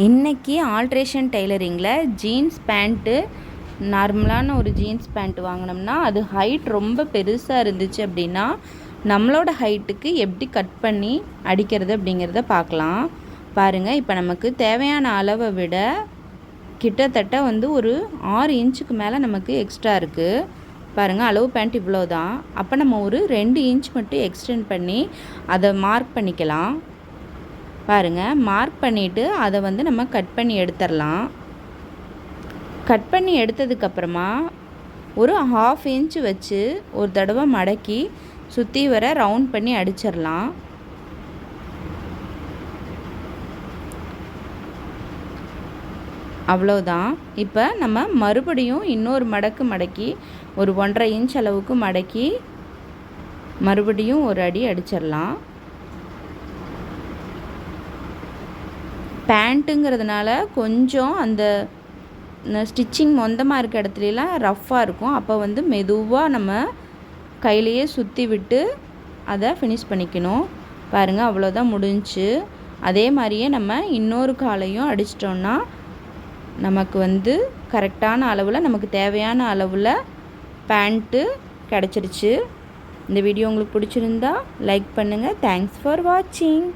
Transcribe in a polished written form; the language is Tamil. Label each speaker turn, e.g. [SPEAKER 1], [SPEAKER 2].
[SPEAKER 1] இன்றைக்கி ஆல்ட்ரேஷன் டெய்லரிங்கில் ஜீன்ஸ் பேண்ட்டு நார்மலான ஒரு ஜீன்ஸ் பேண்ட் வாங்கினோம்னா அது ஹைட் ரொம்ப பெருசாக இருந்துச்சு அப்படின்னா நம்மளோட ஹைட்டுக்கு எப்படி கட் பண்ணி அடிக்கிறது அப்படிங்கிறத பார்க்கலாம். பாருங்கள், இப்போ நமக்கு தேவையான அளவை விட கிட்டத்தட்ட ஒரு 6 இன்ச்சுக்கு மேலே நமக்கு எக்ஸ்ட்ரா இருக்குது. பாருங்கள், அளவு பேண்ட் இவ்வளோ தான். அப்போ நம்ம ஒரு 2 இன்ச் மட்டும் எக்ஸ்டெண்ட் பண்ணி அதை மார்க் பண்ணிக்கலாம். பாருங்கள், மார்க் பண்ணிவிட்டு அதை நம்ம கட் பண்ணி எடுத்துடலாம். கட் பண்ணி எடுத்ததுக்கப்புறமா ஒரு 1/2 இன்ச்சு வச்சு ஒரு தடவை மடக்கி சுற்றி வர ரவுண்ட் பண்ணி அடிச்சிடலாம். அவ்வளோதான். இப்போ நம்ம மறுபடியும் இன்னொரு மடக்கு மடக்கி ஒரு 1.5 இன்ச் அளவுக்கு மடக்கி மறுபடியும் ஒரு அடி அடிச்சிடலாம். பேண்ட்டுங்கிறதுனால கொஞ்சம் அந்த ஸ்டிச்சிங் மொந்தமாக இருக்க இடத்துலலாம் ரஃப்பாக இருக்கும். அப்போ மெதுவாக நம்ம கையிலையே சுற்றி விட்டு அதை ஃபினிஷ் பண்ணிக்கணும். பாருங்கள், அவ்வளோதான் முடிஞ்சுச்சு. அதே மாதிரியே நம்ம இன்னொரு காலையும் அடிச்சிட்டோன்னா நமக்கு கரெக்டான அளவில் நமக்கு தேவையான அளவில் பேண்ட்டு கிடச்சிருச்சு. இந்த வீடியோ உங்களுக்கு பிடிச்சிருந்தா லைக் பண்ணுங்கள். தேங்க்ஸ் ஃபார் வாட்சிங்.